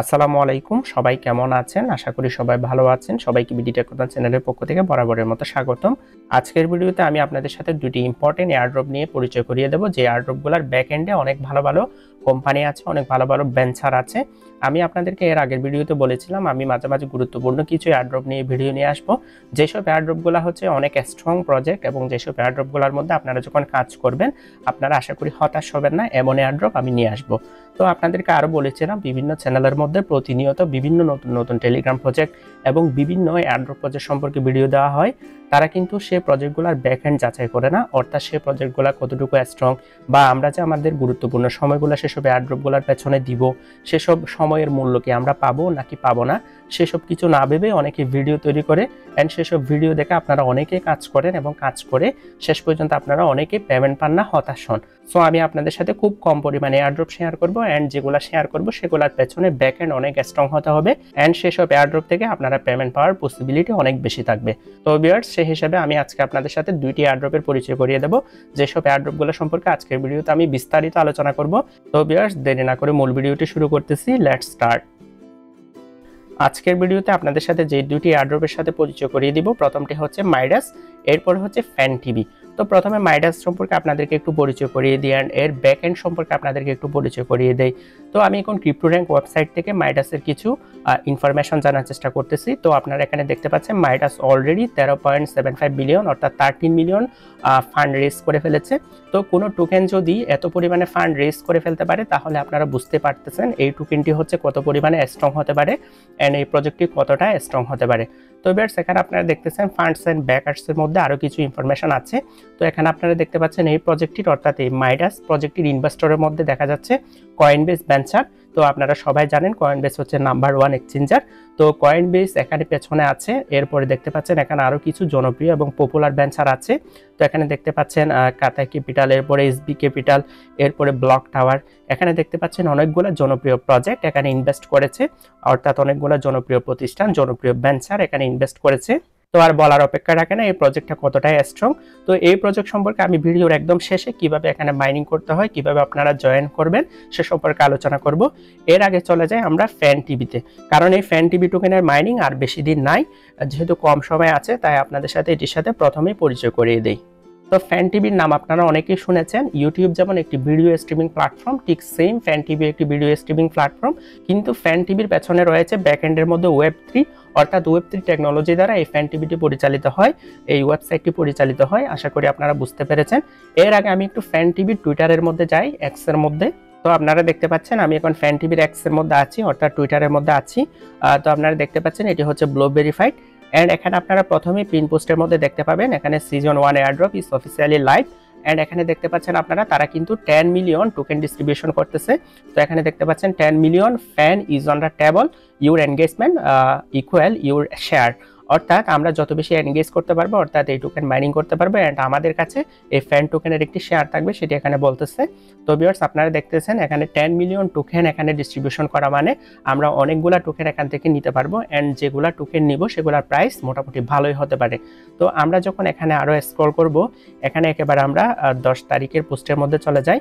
আসসালামু আলাইকুম, সবাই কেমন আছেন? আশা করি সবাই ভালো আছেন। সবাইকে বিডি টেকনোলজি চ্যানেলের পক্ষ থেকে বরাবরের মতো স্বাগতম। আজকের ভিডিওতে আমি আপনাদের সাথে দুটি ইম্পর্টেন্ট এয়ারড্রপ নিয়ে পরিচয় করিয়ে দেব, যে এয়ারড্রপগুলোর ব্যাক এন্ডে অনেক ভালো ভালো কোম্পানি আছে, অনেক ভালো ভালো ভেঞ্চার আছে। আমি আপনাদেরকে এর আগের ভিডিওতে বলেছিলাম আমি মাঝে মাঝে গুরুত্বপূর্ণ কিছু এয়ারড্রপ নিয়ে ভিডিও নিয়ে আসবো, যেসব এয়ারড্রপগুলো হচ্ছে অনেক স্ট্রং প্রজেক্ট, এবং যেসব এয়ারড্রপগুলোর মধ্যে আপনারা যখন কাজ করবেন আপনারা আশা করি হতাশ হবেন না, এমন এয়ারড্রপ আমি নিয়ে আসবো। তো আপনাদেরকে আরও বলেছিলাম বিভিন্ন চ্যানেলের মধ্যে প্রতিনিয়ত বিভিন্ন নতুন নতুন টেলিগ্রাম প্রজেক্ট এবং বিভিন্ন এয়ারড্রপ প্রজেক্ট সম্পর্কে ভিডিও দেওয়া হয়। তারা কিন্তু সেই প্রজেক্টগুলোর ব্যাকএন্ড যাচাই করে না, অর্থাৎ সেই প্রজেক্টগুলো কতটুকু স্ট্রং, বা আমরা যে আমাদের গুরুত্বপূর্ণ সময়গুলো সেসব এয়ারড্রপগুলোর পেছনে দিব, সেসব সময়ের মূল্য কি আমরা পাবো নাকি পাবো না, সেসব কিছু না ভেবে অনেকে ভিডিও তৈরি করে, অ্যান্ড সেসব ভিডিও দেখে আপনারা অনেকে কাজ করেন এবং কাজ করে শেষ পর্যন্ত আপনারা অনেকে পেমেন্ট পান না, হতাশ হন। সো আমি আপনাদের সাথে খুব কম পরিমাণে এয়ারড্রপ শেয়ার করব, অ্যান্ড যেগুলো শেয়ার করব সেগুলোর পেছনে ব্যাকএন্ড অনেক স্ট্রং হতে হবে, অ্যান্ড সেসব এয়ারড্রপ থেকে আপনারা পেমেন্ট পাওয়ার পসিবিলিটি অনেক বেশি থাকবে। তো ভিউয়ার্স, সেই হিসাবে আমি আজকে আপনাদের সাথে দুইটি এয়ারড্রপের পরিচয় করিয়ে দেব, যেসব এয়ারড্রপগুলো সম্পর্কে আজকের ভিডিওতে আমি বিস্তারিত আলোচনা করব। তো ভিউয়ার্স, দেরি না করে মূল ভিডিওটি শুরু করতেছি, লেটস স্টার্ট। আজকের ভিডিওতে আপনাদের সাথে যে দুটি এয়ারড্রপের সাথে পরিচয় করিয়ে দিব, প্রথমটি হচ্ছে মাইডাস, এরপর হচ্ছে ফ্যান টিভি। তো প্রথমে মাইডাস সম্পর্কে আপনাদেরকে একটু পরিচয় করিয়ে দিই, অ্যান্ড এর ব্যাক এন্ড সম্পর্কে আপনাদেরকে একটু পরিচয় করিয়ে দেই। তো আমি এখন ক্রিপ্টোর্যাঙ্ক ওয়েবসাইট থেকে মাইডাসের কিছু ইনফরমেশন জানার চেষ্টা করতেছি। তো আপনারা এখানে দেখতে পাচ্ছেন মাইডাস অলরেডি 13.75 বিলিয়ন অর্থাৎ 13 মিলিয়ন ফান্ড রেজ করে ফেলেছে। তো কোনো টোকেন যদি এত পরিমাণে ফান্ড রেজ করে ফেলতে পারে, তাহলে আপনারা বুঝতে পারতেছেন এই টোকেনটি হচ্ছে কত পরিমাণে স্ট্রং হতে পারে, অ্যান্ড এই প্রজেক্টটি কতটা স্ট্রং হতে পারে। তো এবার সেখানে আপনারা দেখতেছেন ফান্ডস অ্যান্ড ব্যাকার্সের মধ্যে আরও কিছু ইনফরমেশন আছে। তো এখানে আপনারা দেখতে পাচ্ছেন এই প্রজেক্টটির, অর্থাৎ এই মাইডাস প্রজেক্টটির ইনভেস্টরের মধ্যে দেখা যাচ্ছে কয়েনবেস ভেঞ্চার। তো আপনারা সবাই জানেন কয়েনবেস হচ্ছে নাম্বার 1 এক্সচেঞ্জার। তো কয়েনবেস এখানে পেছনে আছে। এরপরে দেখতে পাচ্ছেন এখানে আরও কিছু জনপ্রিয় এবং পপুলার ভেঞ্চার আছে। তো এখানে দেখতে পাচ্ছেন কাতা ক্যাপিটাল, এরপরে এসবি ক্যাপিটাল, এরপরে ব্লক টাওয়ার। এখানে দেখতে পাচ্ছেন অনেকগুলো জনপ্রিয় প্রজেক্ট এখানে ইনভেস্ট করেছে, অর্থাৎ অনেকগুলো জনপ্রিয় প্রতিষ্ঠান, জনপ্রিয় ভেঞ্চার এখানে ইনভেস্ট করেছে। তো আর বলার অপেক্ষা রাখে না এই প্রজেক্টটা কতটাই স্ট্রং। তো এই প্রজেক্ট সম্পর্কে আমি ভিডিওর একদম শেষে কিভাবে এখানে মাইনিং করতে হয়, কিভাবে আপনারা জয়েন করবেন সে সম্পর্কে আলোচনা করব। এর আগে চলে যাই আমরা ফ্যান টিভিতে, কারণ এই ফ্যান টিভি টোকেনের মাইনিং আর বেশি দিন নাই, যেহেতু কম সময় আছে তাই আপনাদের সাথে এটির সাথে প্রথমেই পরিচয় করিয়ে দেই। তো ফ্যান টিভির নাম আপনারা অনেকেই শুনেছেন। ইউটিউব যেমন একটি ভিডিও স্ট্রিমিং প্ল্যাটফর্ম, ঠিক সেম ফ্যান টিভি একটি ভিডিও স্ট্রিমিং প্ল্যাটফর্ম, কিন্তু ফ্যান টিভির পেছনে রয়েছে ব্যাকএন্ডের মধ্যে ওয়েব3, অর্থাৎ ওয়েব3 টেকনোলজি দ্বারা এই ফ্যান টিভিটি পরিচালিত হয়, এই ওয়েবসাইটটি পরিচালিত হয়। আশা করি আপনারা বুঝতে পেরেছেন। এর আগে আমি একটু ফ্যান টিভির টুইটারের মধ্যে যাই, এক্সের মধ্যে। তো আপনারা দেখতে পাচ্ছেন আমি এখন ফ্যান টিভির এক্সের মধ্যে আছি, অর্থাৎ টুইটারের মধ্যে আছি। তো আপনারা দেখতে পাচ্ছেন এটি হচ্ছে ব্লো ভেরিফাইড, অ্যান্ড এখানে আপনারা প্রথমেই পিন পোস্টের মধ্যে দেখতে পাবেন এখানে season 1 airdrop is officially live, and এখানে দেখতে পাচ্ছেন আপনারা তারা কিন্তু 10 মিলিয়ন টোকেন ডিস্ট্রিবিউশন করতেছে। তো এখানে দেখতে পাচ্ছেন 10 million fan is on the table, your engagement equal your share, অর্থাৎ আমরা যত বেশি এনগেজ করতে পারবো, অর্থাৎ এই টোকেন মাইনিং করতে পারবো, অ্যান্ড আমাদের কাছে এই ফ্যান টোকেনের একটি শেয়ার থাকবে, সেটি এখানে বলতেছে। তো ভিউয়ার্স, আপনারা দেখতেছেন এখানে 10 মিলিয়ন টোকেন এখানে ডিস্ট্রিবিউশন করা মানে আমরা অনেকগুলা টোকেন এখান থেকে নিতে পারবো, অ্যান্ড যেগুলা টোকেন নিব সেগুলোর প্রাইস মোটামুটি ভালোই হতে পারে। তো আমরা যখন এখানে আরও স্ক্রল করব, এখানে একেবারে আমরা 10 তারিখের পোস্টের মধ্যে চলে যাই।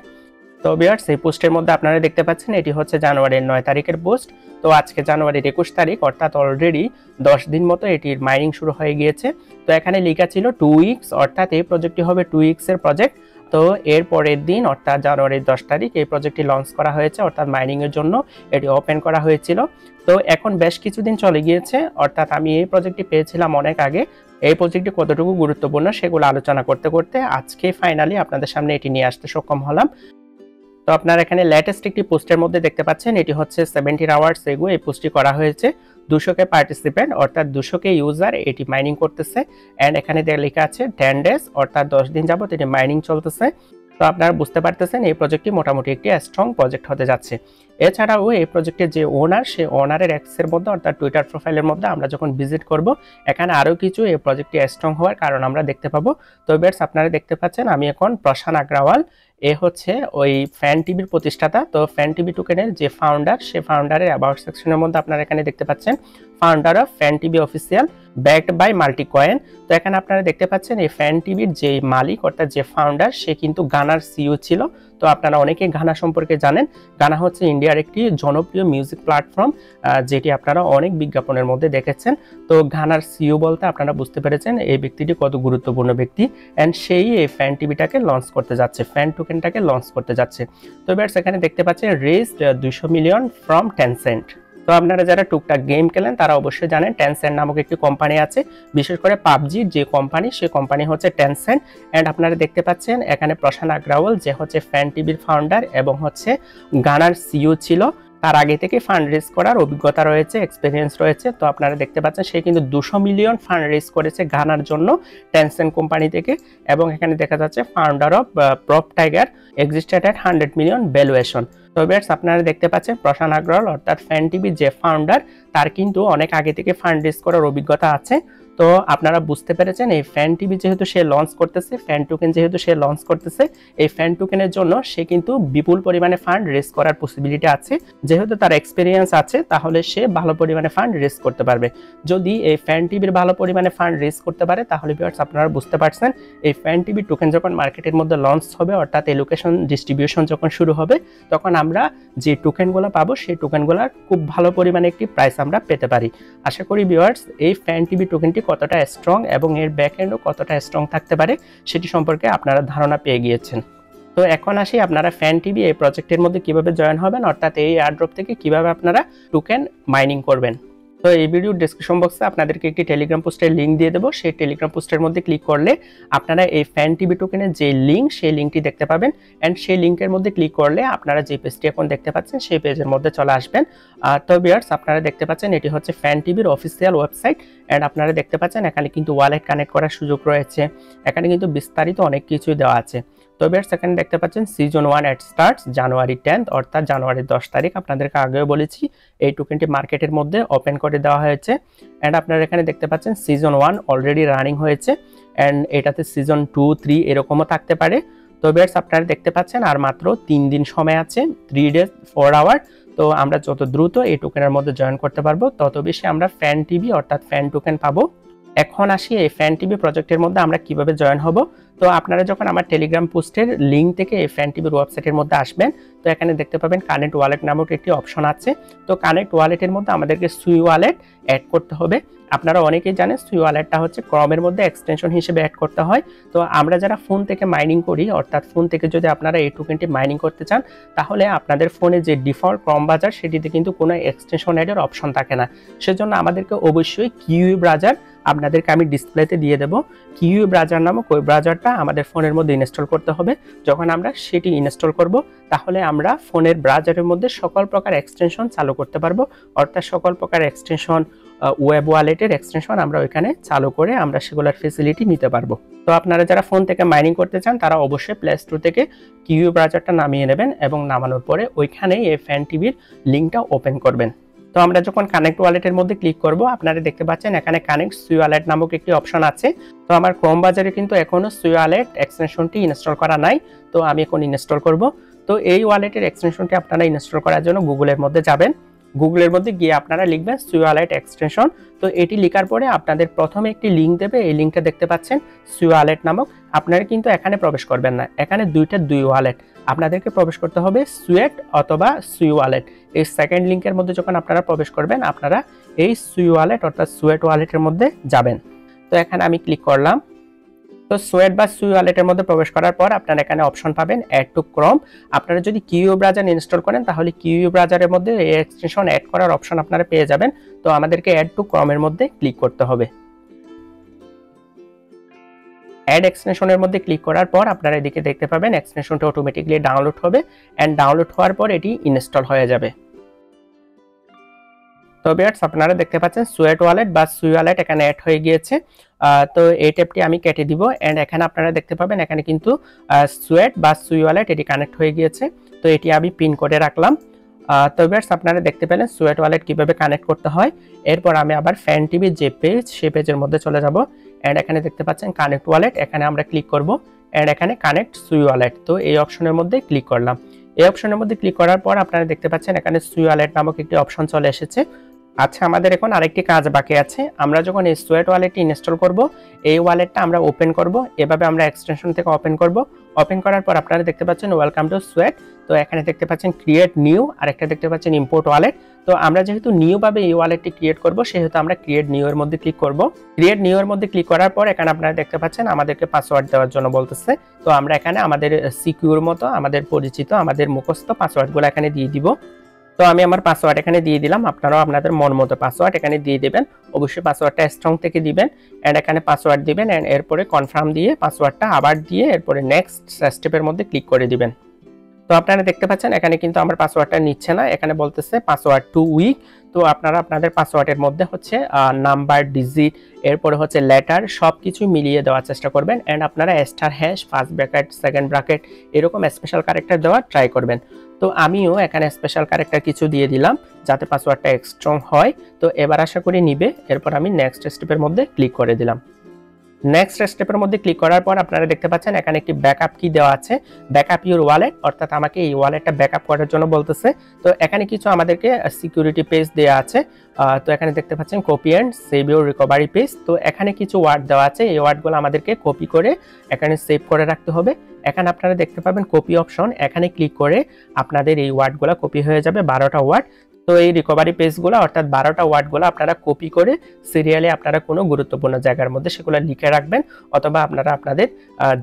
তো ভিউয়ার্স, এই পোস্টের মধ্যে আপনারা দেখতে পাচ্ছেন এটি হচ্ছে জানুয়ারির 9 তারিখের পোস্ট। তো আজকে জানুয়ারির 21 তারিখ, অর্থাৎ অলরেডি 10 দিন মতো এটির মাইনিং শুরু হয়ে গিয়েছে। তো এখানে লেখা ছিল 2 উইকস, অর্থাৎ এই প্রজেক্টটি হবে 2 উইকসের প্রজেক্ট। তো এর পরের দিন অর্থাৎ জানুয়ারির 10 তারিখ এই প্রজেক্টটি লঞ্চ করা হয়েছে, অর্থাৎ মাইনিংয়ের জন্য এটি ওপেন করা হয়েছিল। তো এখন বেশ কিছুদিন চলে গিয়েছে, অর্থাৎ আমি এই প্রজেক্টটি পেয়েছিলাম অনেক আগে। এই প্রজেক্টটি কতটুকু গুরুত্বপূর্ণ সেগুলো আলোচনা করতে করতে আজকে ফাইনালি আপনাদের সামনে এটি নিয়ে আসতে সক্ষম হলাম। তো আপনারা এখানে লেটেস্ট একটি পোস্টের মধ্যে দেখতে পাচ্ছেন এটি হচ্ছে 17 আওয়ার্স এগো এই পোস্টটি করা হয়েছে। 200কে পার্টিসিপেন্ট, অর্থাৎ 200কে ইউজার এটি মাইনিং করতেছে, অ্যান্ড এখানে লেখা আছে 10 ডেজ, অর্থাৎ 10 দিন যাবত এটি মাইনিং চলতেছে। তো আপনারা বুঝতে পারতেছেন এই প্রজেক্টটি মোটামুটি একটি স্ট্রং প্রজেক্ট হতে যাচ্ছে। এছাড়াও এই প্রজেক্টের যে ওনার, সেই ওনারের এক্সের মধ্যে অর্থাৎ টুইটার প্রোফাইলের মধ্যে আমরা যখন ভিজিট করব, এখানে আরও কিছু এই প্রজেক্টটি স্ট্রং হওয়ার কারণ আমরা দেখতে পাবো। তো বেশ, আপনারা দেখতে পাচ্ছেন আমি এখন প্রশান আগ্রাওয়াল, এ হচ্ছে ওই ফ্যান টিভির প্রতিষ্ঠাতা। তো ফ্যান টিভি টোকেনের যে ফাউন্ডার, সে ফাউন্ডারের অ্যাবাউট সেকশনের মধ্যে আপনারা এখানে দেখতে পাচ্ছেন founder of fan TV official backed by Multicoin. তো এখানে আপনারা দেখতে পাচ্ছেন এই ফ্যান টিভির যে মালিক অর্থাৎ যে ফাউন্ডার সে কিন্তু গানার সিইও ছিল। তো আপনারা অনেকেই গানা সম্পর্কে জানেন। গানা হচ্ছে ইন্ডিয়ার একটি জনপ্রিয় মিউজিক প্ল্যাটফর্ম, যেটি আপনারা অনেক বিজ্ঞাপনের মধ্যে দেখেছেন। তো গানার সিইও বলতে আপনারা বুঝতে পেরেছেন এই ব্যক্তিটি কত গুরুত্বপূর্ণ ব্যক্তি, অ্যান্ড সেই এই ফ্যান টিভিটাকে লঞ্চ করতে যাচ্ছে, ফ্যান টোকেনটাকে লঞ্চ করতে যাচ্ছে। তো এবার সেখানে দেখতে পাচ্ছেন রেজড 200 মিলিয়ন ফ্রম টেনসেন্ট। তো আপনারা যারা টুকটাক গেম খেলেন তারা অবশ্যই জানেন টেনসেন্ট নামক একটি কোম্পানি আছে, বিশেষ করে পাবজির যে কোম্পানি, সেই কোম্পানি হচ্ছে টেনসেন্ট। অ্যান্ড আপনারা দেখতে পাচ্ছেন এখানে প্রশান আগ্রাওয়াল যে হচ্ছে ফ্যান টিভির ফাউন্ডার এবং হচ্ছে গানার সিইও ছিল, তার আগে থেকে ফান্ড রেজ করার অভিজ্ঞতা রয়েছে, এক্সপিরিয়েন্স রয়েছে। তো আপনারা দেখতে পাচ্ছেন সে কিন্তু 200 মিলিয়ন ফান্ড রেজ করেছে গানার জন্য টেনসেন্ট কোম্পানি থেকে। এবং এখানে দেখা যাচ্ছে founder of prop tiger existed at 100 million valuation. তো বেশ আপনারা দেখতে পাচ্ছেন প্রশান আগ্রওয়াল অর্থাৎ ফ্যান টিভির যে ফাউন্ডার তার কিন্তু অনেক আগে থেকে ফান্ড রেজ করার অভিজ্ঞতা আছে। তো আপনারা বুঝতে পেরেছেন এই ফ্যান টিভি যেহেতু সে লঞ্চ করতেছে, ফ্যান টোকেন যেহেতু সে লঞ্চ করতেছে, এই ফ্যান টোকেনের জন্য সে কিন্তু বিপুল পরিমাণে ফান্ড রেজ করার পসিবিলিটি আছে। যেহেতু তার এক্সপিরিয়েন্স আছে তাহলে সে ভালো পরিমাণে ফান্ড রেজ করতে পারবে। যদি এই ফ্যান টিভির ভালো পরিমাণে ফান্ড রেজ করতে পারে তাহলে ভিউয়ার্স আপনারা বুঝতে পারছেন এই ফ্যান টিভি টোকেন যখন মার্কেটের মধ্যে লঞ্চ হবে অর্থাৎ এলোকেশন ডিস্ট্রিবিউশন যখন শুরু হবে তখন আমরা যে টোকেনগুলো পাবো সেই টোকেনগুলোর খুব ভালো পরিমাণে একটি প্রাইস আমরা পেতে পারি। আশা করি ভিউয়ার্স এই ফ্যান টিভি টোকেনটি কতটা স্ট্রং এবং এর ব্যাকএন্ডও কতটা স্ট্রং থাকতে পারে সেটি সম্পর্কে আপনারা ধারণা পেয়ে গিয়েছেন। তো এখন আসি আপনারা ফ্যান টিভি এই প্রজেক্টের মধ্যে কিভাবে জয়েন হবেন, অর্থাৎ এই এয়ারড্রপ থেকে কিভাবে আপনারা টোকেন মাইনিং করবেন। তো এই ভিডিওর ডেসক্রিপশন বক্সে আপনাদেরকে একটি টেলিগ্রাম পোস্টের লিঙ্ক দিয়ে দেবো। সেই টেলিগ্রাম পোস্টের মধ্যে ক্লিক করলে আপনারা এই ফ্যান টিভি টোকেনের যে লিঙ্ক সেই লিঙ্কটি দেখতে পাবেন, অ্যান্ড সেই লিঙ্কের মধ্যে ক্লিক করলে আপনারা যে পেজটি এখন দেখতে পাচ্ছেন সেই পেজের মধ্যে চলে আসবেন। তো ভিউয়ার্স আপনারা দেখতে পাচ্ছেন এটি হচ্ছে ফ্যান টিভির অফিসিয়াল ওয়েবসাইট, অ্যান্ড আপনারা দেখতে পাচ্ছেন এখানে কিন্তু ওয়ালেট কানেক্ট করার সুযোগ রয়েছে, এখানে কিন্তু বিস্তারিত অনেক কিছুই দেওয়া আছে। তো ভিউয়ার্স এখানে দেখতে পাচ্ছেন সিজন 1 এট স্টার্টস জানুয়ারি 10 অর্থাৎ জানুয়ারির 10 তারিখ। আপনাদেরকে আগেও বলেছি এই টোকেনটি মার্কেটের মধ্যে ওপেন করে দেওয়া হয়েছে, অ্যান্ড আপনারা এখানে দেখতে পাচ্ছেন সিজন 1 অলরেডি রানিং হয়েছে, অ্যান্ড এটাতে সিজন 2, 3 এরকমও থাকতে পারে। তো ভিউয়ার্স আপনারা দেখতে পাচ্ছেন আর মাত্র 3 দিন সময় আছে, 3 days 4 hour। তো আমরা যত দ্রুত এই টোকেনের মধ্যে জয়েন করতে পারবো তত বেশি আমরা ফ্যান টিভি অর্থাৎ ফ্যান টোকেন পাবো। এখন আসি এই ফ্যান টিভি প্রজেক্টের মধ্যে আমরা কিভাবে জয়েন হব। তো আপনারা যখন আমার টেলিগ্রাম পোস্টের লিঙ্ক থেকে এই ফ্যান টিভির ওয়েবসাইটের মধ্যে আসবেন তো এখানে দেখতে পাবেন কানেক্ট ওয়ালেট নামক একটি অপশন আছে। তো কানেক্ট ওয়ালেটের মধ্যে আমাদেরকে সুই ওয়ালেট অ্যাড করতে হবে। আপনারা অনেকেই জানেন সুই ওয়ালেটটা হচ্ছে ক্রমের মধ্যে এক্সটেনশন হিসেবে অ্যাড করতে হয়। তো আমরা যারা ফোন থেকে মাইনিং করি অর্থাৎ ফোন থেকে যদি আপনারা এই টোকেনটি মাইনিং করতে চান তাহলে আপনাদের ফোনে যে ডিফল্ট ক্রম ব্রাউজার সেটিতে কিন্তু কোনো এক্সটেনশন অ্যাডের অপশন থাকে না। সেজন্য আমাদেরকে অবশ্যই কিউই ব্রাউজার আপনাদেরকে আমি ডিসপ্লেতে দিয়ে দেবো। কিউই ব্রাউজার নামক ওই ব্রাউজারটা আমাদের ফোনের মধ্যে ইনস্টল করতে হবে। যখন আমরা সেটি ইনস্টল করব তাহলে আমরা ফোনের ব্রাউজারের মধ্যে সকল প্রকার এক্সটেনশন চালু করতে পারবো, অর্থাৎ সকল প্রকার এক্সটেনশন ওয়েব ওয়ালেটের এক্সটেনশন আমরা ওইখানে চালু করে আমরা সেগুলোর ফেসিলিটি নিতে পারবো। তো আপনারা যারা ফোন থেকে মাইনিং করতে চান তারা অবশ্যই প্লে স্টোর থেকে কিউই ব্রাউজারটা নামিয়ে নেবেন এবং নামানোর পরে ওইখানেই এই ফ্যান টিভির লিঙ্কটা ওপেন করবেন। তো আমরা যখন কানেক্ট ওয়ালেটের মধ্যে ক্লিক করব আপনারা দেখতে পাচ্ছেন এখানে কানেক্ট সুই ওয়ালেট নামক একটি অপশন আছে। তো আমার ক্রোম ব্রাউজারে কিন্তু এখনো সুই ওয়ালেট এক্সটেনশনটি ইনস্টল করা নাই, তো আমি এখন ইনস্টল করব। তো এই ওয়ালেটের এক্সটেনশনটি আপনারা ইনস্টল করার জন্য গুগলের মধ্যে যাবেন, গুগলের মধ্যে গিয়ে আপনারা লিখবেন সুই ওয়ালেট এক্সটেনশন। তো এটি লেখার পরে আপনাদের প্রথমে একটি লিঙ্ক দেবে, এই লিঙ্কটা দেখতে পাচ্ছেন সুই ওয়ালেট নামক। আপনারা কিন্তু এখানে প্রবেশ করবেন না, এখানে দুই ওয়ালেট আপনাদেরকে প্রবেশ করতে হবে, সুয়েট অথবা সুই ওয়ালেট। এই সেকেন্ড লিঙ্কের মধ্যে যখন আপনারা প্রবেশ করবেন আপনারা এই সুই ওয়ালেট অর্থাৎ সুয়েট ওয়ালেটের মধ্যে যাবেন। তো এখানে আমি ক্লিক করলাম। তো সুয়েট বা সুই ওয়ালেটের মধ্যে প্রবেশ করার পর আপনারা এখানে অপশন পাবেন অ্যাড টু ক্রোম। আপনারা যদি কিউই ব্রাউজার ইনস্টল করেন তাহলে কিউই ব্রাউজারের মধ্যে এই এক্সটেনশন অ্যাড করার অপশন আপনারা পেয়ে যাবেন। তো আমাদেরকে অ্যাড টু ক্রোমের মধ্যে ক্লিক করতে হবে। অ্যাড এক্সটেনশনের মধ্যে ক্লিক করার পর আপনারা এদিকে দেখতে পাবেন এক্সটেনশনটা অটোমেটিক্যালি ডাউনলোড হবে, এন্ড ডাউনলোড হওয়ার পর এটি ইনস্টল হয়ে যাবে। তো ভিউয়ার্স আপনারা দেখতে পাচ্ছেন সুয়েট ওয়ালেট বা সুই ওয়ালেট এখানে অ্যাড হয়ে গিয়েছে। তো এই ট্যাবটি আমি কেটে দিব, এন্ড এখানে আপনারা দেখতে পাবেন এখানে কিন্তু সুয়েট বা সুই ওয়ালেট এটি কানেক্ট হয়ে গিয়েছে। তো এটি আমি পিন করে রাখলাম। তো ভিউয়ার্স আপনারা দেখতে পেলেন সুয়েট ওয়ালেট কিভাবে কানেক্ট করতে হয়। এরপর আমি আবার ফ্যান টিভির যে পেজ সেই পেজের মধ্যে চলে যাব, এন্ড এখানে দেখতে পাচ্ছেন কানেক্ট ওয়ালেট, এখানে আমরা ক্লিক করব, এন্ড এখানে কানেক্ট সুই ওয়ালেট। তো এই অপশনের মধ্যে ক্লিক করলাম। এই অপশনের মধ্যে ক্লিক করার পর আপনারা দেখতে পাচ্ছেন এখানে সুই ওয়ালেট নামক একটি অপশন চলে এসেছে। আচ্ছা, আমাদের এখন আরেকটি কাজ বাকি আছে। আমরা যখন এই সুয়েট ওয়ালেটটি ইনস্টল করব, এই ওয়ালেটটা আমরা ওপেন করব। এভাবে আমরা এক্সটেনশন থেকে ওপেন করব। ওপেন করার পর আপনারা দেখতে পাচ্ছেন ওয়েলকাম টু সুয়েট। তো এখানে দেখতে পাচ্ছেন ক্রিয়েট নিউ, আর একটা দেখতে পাচ্ছেন ইম্পোর্ট ওয়ালেট। তো আমরা যেহেতু নিউ ভাবে এই ওয়ালেটটি ক্রিয়েট করব, সেহেতু আমরা ক্রিয়েট নিউ এর মধ্যে ক্লিক করব। ক্রিয়েট নিউ এর মধ্যে ক্লিক করার পর এখানে আপনারা দেখতে পাচ্ছেন আমাদেরকে পাসওয়ার্ড দেওয়ার জন্য বলতেছে। তো আমরা এখানে আমাদের সিকিউর মতো, আমাদের পরিচিত, আমাদের মুখস্থ পাসওয়ার্ডগুলো এখানে দিয়ে দিব। তো আমি আমার পাসওয়ার্ড এখানে দিয়ে দিলাম। আপনারাও আপনাদের মন মতো পাসওয়ার্ড এখানে দিয়ে দিবেন। অবশ্যই পাসওয়ার্ডটা স্ট্রং থেকে দিবেন। এন্ড এখানে পাসওয়ার্ড দিবেন, এন্ড এরপরে কনফার্ম দিয়ে পাসওয়ার্ডটা আবার দিয়ে এরপরে নেক্সট স্টেপের মধ্যে ক্লিক করে দিবেন। তো আপনারা দেখতে পাচ্ছেন এখানে কিন্তু আমার পাসওয়ার্ডটা নিচ্ছে না, এখানে বলতেছে পাসওয়ার্ড টু উইক। তো আপনারা আপনাদের পাসওয়ার্ডের মধ্যে হচ্ছে নাম্বার, ডিজিট, এরপরে হচ্ছে লেটার সবকিছু মিলিয়ে দেওয়ার চেষ্টা করবেন। এন্ড আপনারা star hash, first bracket, second bracket এরকম স্পেশাল ক্যারেক্টার দেওয়ার ট্রাই করবেন। তো আমিও এখানে স্পেশাল ক্যারেক্টার কিছু দিয়ে দিলাম যাতে পাসওয়ার্ডটা স্ট্রং হয়। তো এবার আশা করি নিবে। এরপর আমি নেক্সট স্টেপের মধ্যে ক্লিক করে দিলাম। নেক্সট স্টেপের মধ্যে ক্লিক করার পর আপনারা দেখতে পাচ্ছেন এখানে একটি ব্যাকআপ কি দেওয়া আছে, ব্যাকআপ ইউর ওয়ালেট, অর্থাৎ আমাকে এই ওয়ালেটটা ব্যাকআপ করার জন্য বলতেছে। তো এখানে কিছু আমাদেরকে সিকিউরিটি পেজ দেওয়া আছে। তো এখানে দেখতে পাচ্ছেন copy and save your recovery page. তো এখানে কিছু ওয়ার্ড দেওয়া আছে, এই ওয়ার্ডগুলো আমাদেরকে কপি করে এখানে সেভ করে রাখতে হবে। এখানে আপনারা দেখতে পাবেন কপি অপশন, এখানে ক্লিক করে আপনাদের এই ওয়ার্ডগুলো কপি হয়ে যাবে, 12টা ওয়ার্ড। তো এই রিকভারি পেজগুলো অর্থাৎ 12টা ওয়ার্ডগুলো আপনারা কপি করে সিরিয়ালে আপনারা কোনো গুরুত্বপূর্ণ জায়গার মধ্যে সেগুলো লিখে রাখবেন, অথবা আপনারা আপনাদের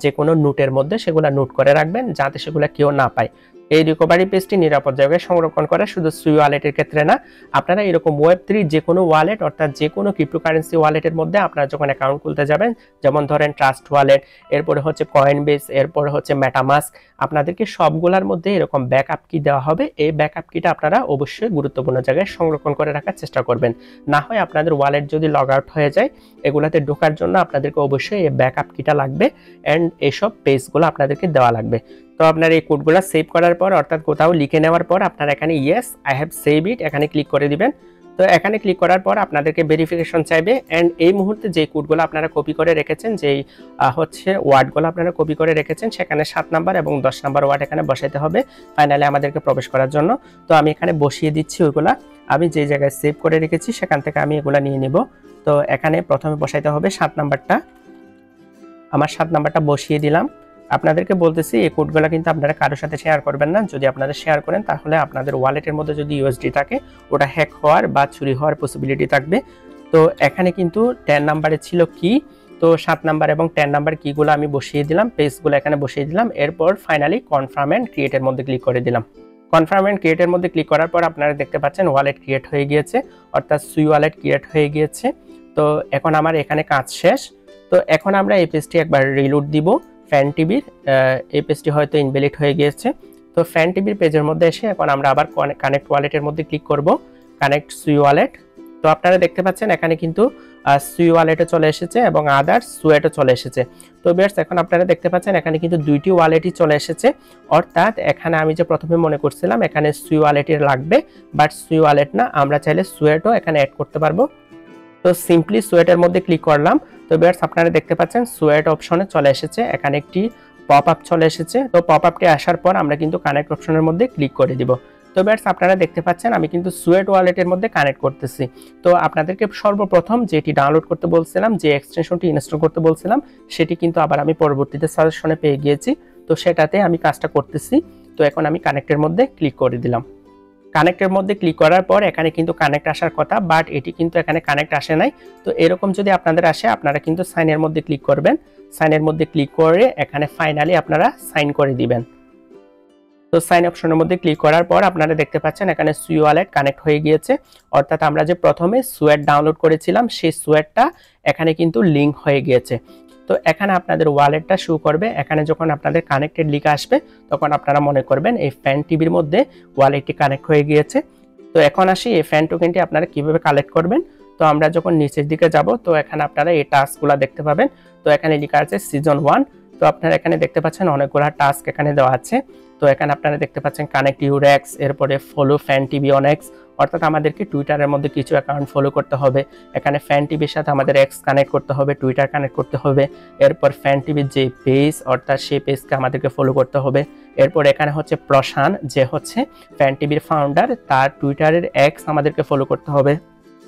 যে কোনো নোটের মধ্যে সেগুলো নোট করে রাখবেন যাতে সেগুলো কেউ না পায়। এই রিকভারি পেজটি নিরাপদ জায়গায় সংরক্ষণ করা শুধু সুই ওয়ালেটের ক্ষেত্রে না, আপনারা এরকম ওয়েব3 যে কোনো ওয়ালেট অর্থাৎ যে কোনো ক্রিপ্টোকারেন্সি ওয়ালেটের মধ্যে আপনারা যখন অ্যাকাউন্ট খুলতে যাবেন, যেমন ধরেন ট্রাস্ট ওয়ালেট, এরপরে হচ্ছে কয়েনবেস, এরপরে হচ্ছে মেটামাস্ক, আপনাদেরকে সবগুলোর মধ্যে এরকম ব্যাকআপ কি দেওয়া হবে। এই ব্যাকআপ কিটা আপনারা অবশ্যই গুরুত্বপূর্ণ জায়গায় সংরক্ষণ করে রাখার চেষ্টা করবেন। না হয় আপনাদের ওয়ালেট যদি লগ আউট হয়ে যায়, এগুলাতে ঢোকার জন্য আপনাদেরকে অবশ্যই এই ব্যাকআপ কিটা লাগবে, অ্যান্ড এইসব পেজগুলো আপনাদেরকে দেওয়া লাগবে। তো আপনার এই কোডগুলো সেভ করার পর অর্থাৎ কোথাও লিখে নেওয়ার পর আপনারা এখানে yes I have save it এখানে ক্লিক করে দিবেন। তো এখানে ক্লিক করার পর আপনাদেরকে ভেরিফিকেশন চাইবে, অ্যান্ড এই মুহূর্তে যে কোডগুলো আপনারা কপি করে রেখেছেন, যেই হচ্ছে ওয়ার্ডগুলো আপনারা কপি করে রেখেছেন, সেখানে 7 নাম্বার এবং 10 নাম্বার ওয়ার্ড এখানে বসাইতে হবে ফাইনালি আমাদেরকে প্রবেশ করার জন্য। তো আমি এখানে বসিয়ে দিচ্ছি ওইগুলা, আমি যে জায়গায় সেভ করে রেখেছি সেখান থেকে আমি এগুলা নিয়ে নিব। তো এখানে প্রথমে বসাইতে হবে 7 নাম্বারটা, আমার 7 নাম্বারটা বসিয়ে দিলাম। আপনাদেরকে বলতেছি এই কোডগুলো কিন্তু আপনারা কারোর সাথে শেয়ার করবেন না। যদি আপনারা শেয়ার করেন তাহলে আপনাদের ওয়ালেটের মধ্যে যদি ইউএসডি থাকে ওটা হ্যাক হওয়ার বা চুরি হওয়ার পসিবিলিটি থাকবে। তো এখানে কিন্তু 10 নাম্বারে ছিল কি, তো 7 নাম্বার এবং 10 নাম্বার কিগুলো আমি বসিয়ে দিলাম, পেজগুলো এখানে বসিয়ে দিলাম। এরপর ফাইনালি কনফার্ম এন্ড ক্রিয়েটের মধ্যে ক্লিক করে দিলাম। কনফার্ম এন্ড ক্রিয়েটের মধ্যে ক্লিক করার পর আপনারা দেখতে পাচ্ছেন ওয়ালেট ক্রিয়েট হয়ে গিয়েছে, অর্থাৎ সুই ওয়ালেট ক্রিয়েট হয়ে গিয়েছে। তো এখন আমার এখানে কাজ শেষ। তো এখন আমরা এই পেজটি একবার রিলোড দিব। ফ্যান টিভির এই পেজটি হয়তো ইনভ্যালিড হয়ে গিয়েছে। তো ফ্যান টিভির পেজের মধ্যে এসে এখন আমরা আবার কানেক্ট ওয়ালেটের মধ্যে ক্লিক করব, কানেক্ট সুই ওয়ালেট। তো আপনারা দেখতে পাচ্ছেন এখানে কিন্তু সুই ওয়ালেটে চলে এসেছে এবং আদার সুয়েটও চলে এসেছে। তো বেশ এখন আপনারা দেখতে পাচ্ছেন এখানে কিন্তু দুইটি ওয়ালেটই চলে এসেছে, অর্থাৎ এখানে আমি যে প্রথমে মনে করছিলাম এখানে সুই ওয়ালেটের লাগবে, বাট সুই ওয়ালেট না, আমরা চাইলে সুয়েটও এখানে অ্যাড করতে পারবো। তো সিম্পলি সুয়েটের মধ্যে ক্লিক করলাম। তো বেশ আপনারা দেখতে পাচ্ছেন সুয়েট অপশনে চলে এসেছে, এখানে একটি পপ আপ চলে এসেছে। তো পপ আপটি আসার পর আমরা কিন্তু কানেক্ট অপশনের মধ্যে ক্লিক করে দিব। তো বেশ আপনারা দেখতে পাচ্ছেন আমি কিন্তু সুয়েট ওয়ালেটের মধ্যে কানেক্ট করতেছি। তো আপনাদেরকে সর্বপ্রথম যেটি ডাউনলোড করতে বলছিলাম, যে এক্সটেনশনটি ইনস্টল করতে বলছিলাম, সেটি কিন্তু আবার আমি পরবর্তীতে সাজেশনে পেয়ে গিয়েছি। তো সেটাতে আমি কাজটা করতেছি। তো এখন আমি কানেক্টের মধ্যে ক্লিক করে দিলাম। কানেক্টের মধ্যে ক্লিক করার পর এখানে কিন্তু কানেক্ট আসার কথা, বাট এটি কিন্তু এখানে কানেক্ট আসে নাই। তো এরকম যদি আপনাদের আসে আপনারা কিন্তু সাইনের মধ্যে ক্লিক করবেন, সাইনের মধ্যে ক্লিক করে এখানে ফাইনালি আপনারা সাইন করে দিবেন। তো সাইন অপশনের মধ্যে ক্লিক করার পর আপনারা দেখতে পাচ্ছেন এখানে সুই ওয়ালেট কানেক্ট হয়ে গিয়েছে, অর্থাৎ আমরা যে প্রথমে সুয়েট ডাউনলোড করেছিলাম সেই সুয়েটটা এখানে কিন্তু লিঙ্ক হয়ে গিয়েছে। তো এখানে আপনাদের ওয়ালেটটা শো করবে, এখানে যখন আপনাদের কানেক্টেড লিখে আসবে তখন আপনারা মনে করবেন এই ফ্যান টিভির মধ্যে ওয়ালেটটি কানেক্ট হয়ে গিয়েছে। তো এখন আসি এই ফ্যান টোকেনটি আপনারা কিভাবে কালেক্ট করবেন। তো আমরা যখন নিচের দিকে যাব তো এখানে আপনারা এই টাস্কগুলো দেখতে পাবেন। তো এখানে লেখা আছে সিজন 1। তো আপনারা এখানে দেখতে পাচ্ছেন অনেকগুলো টাস্ক এখানে দেওয়া আছে। তো এখানে আপনারা দেখতে পাচ্ছেন কানেক্ট ইউর এক্স, এরপরে follow fan TV on x, অর্থাৎ আমাদেরকে টুইটারের মধ্যে কিছু অ্যাকাউন্ট ফলো করতে হবে। এখানে ফ্যান টিভির সাথে আমাদের এক্স কানেক্ট করতে হবে, টুইটার কানেক্ট করতে হবে। এরপর ফ্যান টিভির যে পেজ অর্থাৎ সেই পেজকে আমাদেরকে ফলো করতে হবে। এরপর এখানে হচ্ছে প্রশান যে হচ্ছে ফ্যান টিভির ফাউন্ডার, তার টুইটারের এক্স আমাদেরকে ফলো করতে হবে।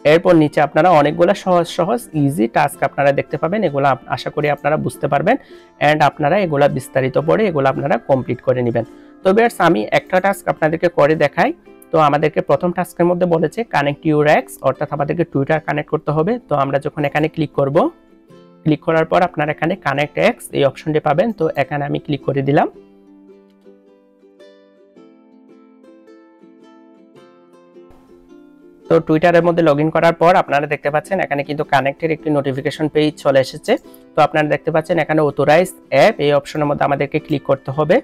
এরপর নিচে আপনারা অনেকগুলো সহজ সহজ ইজি টাস্ক আপনারা দেখতে পাবেন, এগুলো আশা করি আপনারা বুঝতে পারবেন অ্যান্ড আপনারা এগুলা বিস্তারিত পড়ে এগুলো আপনারা কমপ্লিট করে নেবেন। তো ভিউয়ার্স আমি একটা টাস্ক আপনাদেরকে করে দেখাই। তো আমাদেরকে প্রথম টাস্কের মধ্যে বলেছে কানেক্ট ইউর এক্স, অর্থাৎ আমাদেরকে টুইটার কানেক্ট করতে হবে। তো আমরা যখন এখানে ক্লিক করব, ক্লিক করার পর আপনারা এখানে কানেক্ট এক্স এই অপশনটি পাবেন। তো এখানে আমি ক্লিক করে দিলাম। তো টুইটারের মধ্যে লগইন করার পর আপনারা দেখতে পাচ্ছেন এখানে কিন্তু কানেক্টের একটি নোটিফিকেশন পেজ চলে এসেছে। তো আপনারা দেখতে পাচ্ছেন এখানে অথরাইজ অ্যাপ এই অপশনের মধ্যে আমাদেরকে ক্লিক করতে হবে।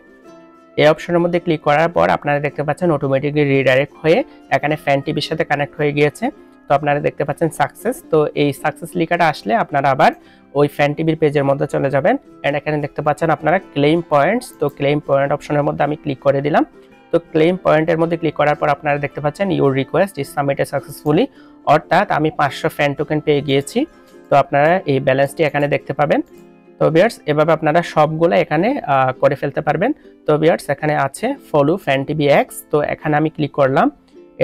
এই অপশনের মধ্যে ক্লিক করার পর আপনারা দেখতে পাচ্ছেন অটোমেটিকলি রিডাইরেক্ট হয়ে এখানে ফ্যান টিভির সাথে কানেক্ট হয়ে গিয়েছে। তো আপনারা দেখতে পাচ্ছেন সাকসেস। তো এই সাকসেস লেখাটা আসলে আপনারা আবার ওই ফ্যান টিভির পেজের মধ্যে চলে যাবেন এন্ড এখানে দেখতে পাচ্ছেন আপনারা ক্লেম পয়েন্টস। তো ক্লেম পয়েন্ট অপশনের মধ্যে আমি ক্লিক করে দিলাম। তো ক্লেম পয়েন্টের মধ্যে ক্লিক করার পর আপনারা দেখতে পাচ্ছেন your request is submitted successfully, অর্থাৎ আমি 500 ফ্যান টোকেন পেয়ে গিয়েছি। তো আপনারা এই ব্যালেন্সটি এখানে দেখতে পাবেন। তো ভিউয়ার্স এভাবে আপনারা সবগুলো এখানে করে ফেলতে পারবেন। তো ভিউয়ার্স এখানে আছে ফলো ফ্যান টিভি এক্স। তো এখানে আমি ক্লিক করলাম,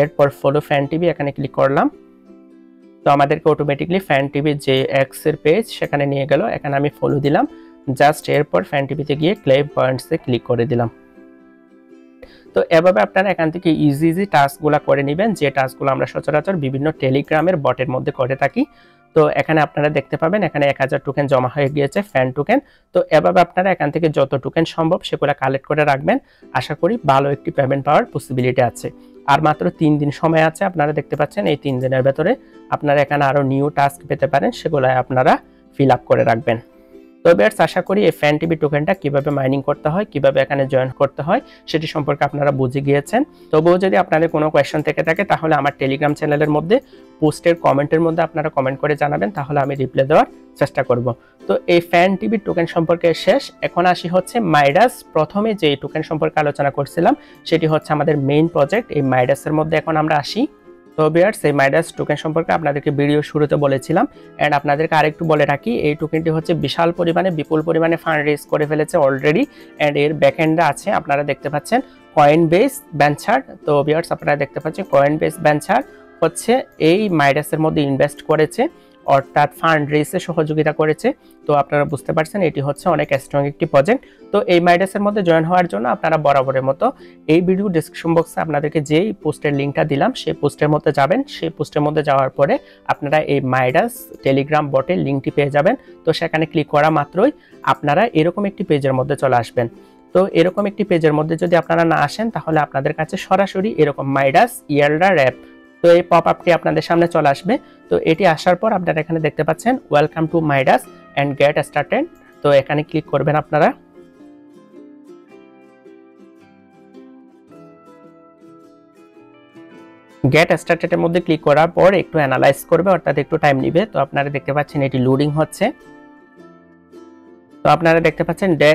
এরপর ফলো ফ্যান টিভি এখানে ক্লিক করলাম। তো আমাদেরকে অটোমেটিকলি ফ্যান টিভির যে এক্স এর পেজ সেখানে নিয়ে গেল। এখানে আমি ফলো দিলাম জাস্ট, এরপর ফ্যান টিভিতে গিয়ে ক্লেম পয়েন্টসে ক্লিক করে দিলাম। তো এভাবে আপনারা এখান থেকে ইজি টাস্কগুলো করে নেবেন, যে টাস্কগুলো আমরা সচরাচর বিভিন্ন টেলিগ্রামের বটের মধ্যে করে থাকি। তো এখানে আপনারা দেখতে পাবেন এখানে 1000 টোকেন জমা হয়ে গিয়েছে ফ্যান টোকেন। তো এভাবে আপনারা এখান থেকে যত টোকেন সম্ভব সেগুলো কালেক্ট করে রাখবেন। আশা করি ভালো একটি পেমেন্ট পাওয়ার পসিবিলিটি আছে। আর মাত্র 3 দিন সময় আছে, আপনারা দেখতে পাচ্ছেন এই 3 দিনের ভেতরে আপনারা এখানে আরো নিউ টাস্ক পেতে পারেন, সেগুলো আপনারা ফিল আপ করে রাখবেন। তো ভিউয়ার্স আশা করি এই ফ্যান টিভি টোকেনটা কিভাবে মাইনিং করতে হয়, কিভাবে এখানে জয়েন করতে হয় সেটি সম্পর্কে আপনারা বুঝে গিয়েছেন। তবুও যদি আপনাদের কোনো কোয়েশ্চন থেকে থাকে তাহলে আমার টেলিগ্রাম চ্যানেলের মধ্যে পোস্টের কমেন্টের মধ্যে আপনারা কমেন্ট করে জানাবেন, তাহলে আমি রিপ্লাই দেওয়ার চেষ্টা করব। তো এই ফ্যান টিভি টোকেন সম্পর্কে শেষ। এখন আসি হচ্ছে মাইডাস। প্রথমে যে টোকেন সম্পর্কে আলোচনা করছিলাম সেটি হচ্ছে আমাদের মেইন প্রজেক্ট। এই মাইডাসের মধ্যে এখন আমরা আসি। তো ভিউয়ার্স এই মাইডাস টোকেন সম্পর্কে আপনাদেরকে ভিডিও শুরুতে বলেছিলাম এন্ড আপনাদেরকে আরেকটু বলে রাখি, এই টোকেনটি হচ্ছে বিশাল পরিমাণে বিপুল পরিমাণে ফান্ড রেজ করে ফেলেছে অলরেডি এন্ড এর ব্যাকএন্ডে আছে আপনারা দেখতে পাচ্ছেন কয়েনবেস ভেঞ্চার। তো ভিউয়ার্স আপনারা দেখতে পাচ্ছেন কয়েনবেস ভেঞ্চার হচ্ছে এই মাইডাসের মধ্যে ইনভেস্ট করেছে, অর্থাৎ ফান্ড রেজে সহযোগিতা করেছে। তো আপনারা বুঝতে পারছেন এটি হচ্ছে অনেক স্ট্রং একটি প্রজেক্ট। তো এই মাইডাসের মধ্যে জয়েন হওয়ার জন্য আপনারা বরাবরের মতো এই ভিডিও ডেসক্রিপশন বক্সে আপনাদেরকে যেই পোস্টের লিঙ্কটা দিলাম সেই পোস্টের মধ্যে যাবেন। সেই পোস্টের মধ্যে যাওয়ার পরে আপনারা এই মাইডাস টেলিগ্রাম বটের লিঙ্কটি পেয়ে যাবেন। তো সেখানে ক্লিক করা মাত্রই আপনারা এরকম একটি পেজের মধ্যে চলে আসবেন। তো এরকম একটি পেজের মধ্যে যদি আপনারা না আসেন তাহলে আপনাদের কাছে সরাসরি এরকম মাইডাস ইয়ারডার অ্যাপ, তো এই পপ আপটি আপনাদের সামনে চলে আসবে। তো এটি আসার পর আপনারা এখানে দেখতে পাচ্ছেন welcome to Midas and get started. তো এখানে ক্লিক করবেন আপনারা। গেট স্টার্টেডের মধ্যে ক্লিক করার পর একটু অ্যানালাইজ করবে, অর্থাৎ একটু টাইম নেবে। তো আপনারা দেখতে পাচ্ছেন এটি লোডিং হচ্ছে। তো আপনারা দেখতে পাচ্ছেন ডে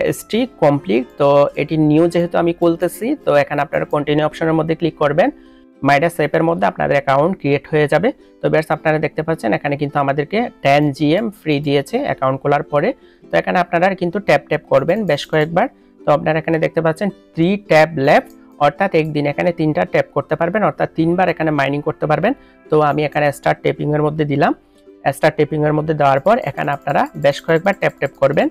কমপ্লিট। তো এটি নিউ যেহেতু আমি খুলতেছি, তো এখানে আপনারা কন্টিনিউ অপশনের মধ্যে ক্লিক করবেন। মাইডাস অ্যাপের মধ্যে আপনাদের অ্যাকাউন্ট ক্রিয়েট হয়ে যাবে। তো ভিউয়ার্স আপনারা দেখতে পাচ্ছেন এখানে কিন্তু আমাদেরকে 10 GM ফ্রি দিয়েছে অ্যাকাউন্ট খোলার পরে। তো এখানে আপনারা কিন্তু ট্যাপ করবেন বেশ কয়েকবার। তো আপনারা এখানে দেখতে পাচ্ছেন 3 ট্যাপ লেফট, অর্থাৎ একদিন এখানে 3টা ট্যাপ করতে পারবেন, অর্থাৎ 3বার এখানে মাইনিং করতে পারবেন। তো আমি এখানে স্টার্ট ট্যাপিং এর মধ্যে দিলাম। স্টার্ট ট্যাপিং এর মধ্যে দেওয়ার পর এখানে আপনারা বেশ কয়েকবার ট্যাপ করবেন।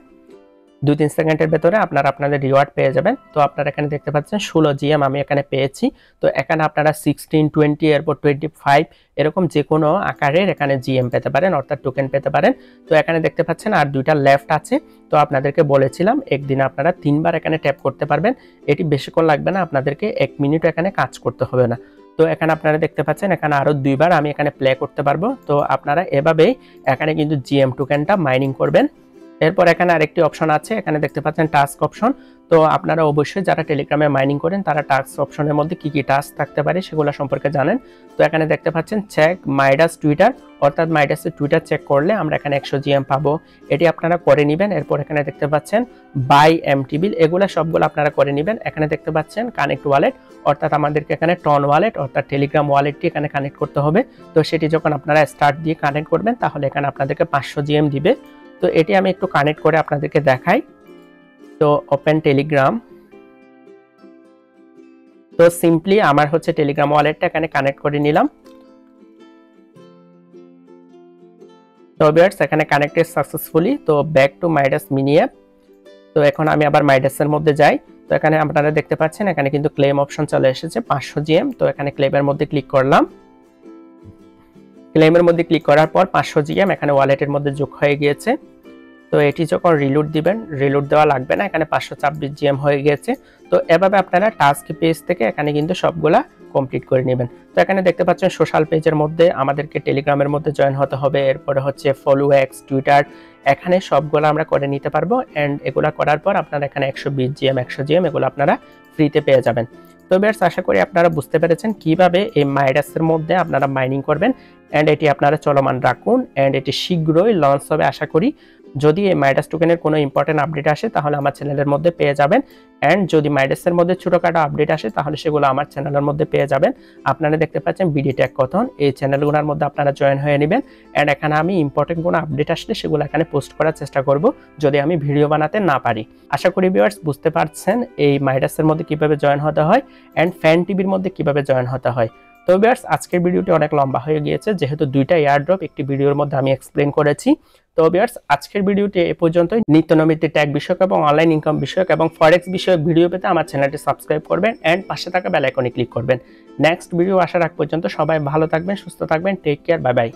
2-3 সেকেন্ডের ভেতরে আপনারা আপনাদের রিওয়ার্ড পেয়ে যাবেন। তো আপনারা এখানে দেখতে পাচ্ছেন 16 GM আমি এখানে পেয়েছি। তো এখানে আপনারা 16, 20 এরপর 25 এরকম যে কোনো আকারের এখানে GM পেতে পারেন, অর্থাৎ টোকেন পেতে পারেন। তো এখানে দেখতে পাচ্ছেন আর 2টা লেফট আছে। তো আপনাদেরকে বলেছিলাম একদিনে আপনারা 3বার এখানে ট্যাপ করতে পারবেন। এটি বেশিক্ষণ লাগবে না, আপনাদেরকে 1 মিনিট এখানে কাজ করতে হবে না। তো এখানে আপনারা দেখতে পাচ্ছেন এখানে আরো 2বার আমি এখানে প্লে করতে পারবো। তো আপনারা এভাবেই এখানে কিন্তু GM টোকেনটা মাইনিং করবেন। এরপর এখানে আরেকটি অপশন আছে, এখানে দেখতে পাচ্ছেন টাস্ক অপশন। তো আপনারা অবশ্যই যারা টেলিগ্রামে মাইনিং করেন তারা টাস্ক অপশনের মধ্যে কি কি টাস্ক থাকতে পারে সেগুলো সম্পর্কে জানেন। তো এখানে দেখতে পাচ্ছেন চেক মাইডাস টুইটার, অর্থাৎ মাইডাসের টুইটার চেক করলে আমরা এখানে 100 GM পাবো। এটি আপনারা করে নেবেন। এরপর এখানে দেখতে পাচ্ছেন বাই এমটি বিল, এগুলো সবগুলো আপনারা করে নেবেন। এখানে দেখতে পাচ্ছেন কানেক্ট ওয়ালেট, অর্থাৎ আমাদেরকে এখানে টন ওয়ালেট অর্থাৎ টেলিগ্রাম ওয়ালেটটি এখানে কানেক্ট করতে হবে। তো সেটি যখন আপনারা স্টার্ট দিয়ে কানেক্ট করবেন তাহলে এখানে আপনাদেরকে 500 GM দিবে। তো এটি আমি একটু কানেক্ট করে আপনাদেরকে দেখাই। তো ওপেন টেলিগ্রাম। তো সিম্পলি আমার হচ্ছে টেলিগ্রাম ওয়ালেটটা এখানে কানেক্ট করে নিলাম। তো ভিউয়ার্স এখানে কানেক্টেড সাকসেসফুলি। তো back to Midas mini app. তো এখন আমি আবার মাইডাসের মধ্যে যাই। তো এখানে আপনারা দেখতে পাচ্ছেন এখানে কিন্তু ক্লেম অপশন চলে এসেছে 500 জিএম। তো এখানে ক্লেমের মধ্যে ক্লিক করলাম। ক্লেমের মধ্যে ক্লিক করার পর 500 জিএম এখানে ওয়ালেটের মধ্যে যোগ হয়ে গিয়েছে। তো এটি যখন রিলোড দিবেন, রিলোড দেওয়া লাগবে না, এখানে 526 জিএম হয়ে গিয়েছে। তো এভাবে আপনারা টাস্ক পেজ থেকে এখানে কিন্তু সবগুলা কমপ্লিট করে নেবেন। তো এখানে দেখতে পাচ্ছেন সোশ্যাল পেজের মধ্যে আমাদেরকে টেলিগ্রামের মধ্যে জয়েন হতে হবে, এরপরে হচ্ছে ফলো এক্স, টুইটার, এখানে সবগুলো আমরা করে নিতে পারবো। অ্যান্ড এগুলা করার পর আপনারা এখানে 120 জিএম 100 জিএম এগুলো আপনারা ফ্রিতে পেয়ে যাবেন। তো বেশ আশা করি আপনারা বুঝতে পেরেছেন কিভাবে এই মাইডাসের মধ্যে আপনারা মাইনিং করবেন। অ্যান্ড এটি আপনারা চলমান রাখুন, অ্যান্ড এটি শীঘ্রই লঞ্চ হবে আশা করি। যদি এই মাইডাস টোকেনের কোনো ইম্পর্টেন্ট আপডেট আসে তাহলে আমার চ্যানেলের মধ্যে পেয়ে যাবেন। অ্যান্ড যদি মাইডাসের মধ্যে ছোটোখাটো আপডেট আসে তাহলে সেগুলো আমার চ্যানেলের মধ্যে পেয়ে যাবেন। আপনারা দেখতে পাচ্ছেন বিডি টেক কথন, এই চ্যানেলগুলোর মধ্যে আপনারা জয়েন হয়ে নেবেন। অ্যান্ড এখানে আমি ইম্পর্টেন্ট কোনো আপডেট আসলে সেগুলো এখানে পোস্ট করার চেষ্টা করব যদি আমি ভিডিও বানাতে না পারি। আশা করি ভিউয়ার্স বুঝতে পারছেন এই মাইডাসের মধ্যে কিভাবে জয়েন হতে হয় অ্যান্ড ফ্যান টিভির মধ্যে কিভাবে জয়েন হতে হয়। তো ভিউয়ার্স আজকের ভিডিওটি অনেক লম্বা হয়ে গিয়েছে, যেহেতু দুইটা এয়ারড্রপ একটি ভিডিওর মধ্যে আমি এক্সপ্লেন করেছি। তো ভিউয়ার্স আজকের ভিডিওটি এ পর্যন্তই। নিত্য নৈমিত্তিক ট্যাগ বিষয়ক এবং অনলাইন ইনকাম বিষয়ক এবং ফরেক্স বিষয়ক ভিডিও পেতে আমার চ্যানেলটি সাবস্ক্রাইব করবেন অ্যান্ড পাশে থাকা বেল আইকনে ক্লিক করবেন। নেক্সট ভিডিও আসার আগ পর্যন্ত সবাই ভালো থাকবেন, সুস্থ থাকবেন। Take care, bye by.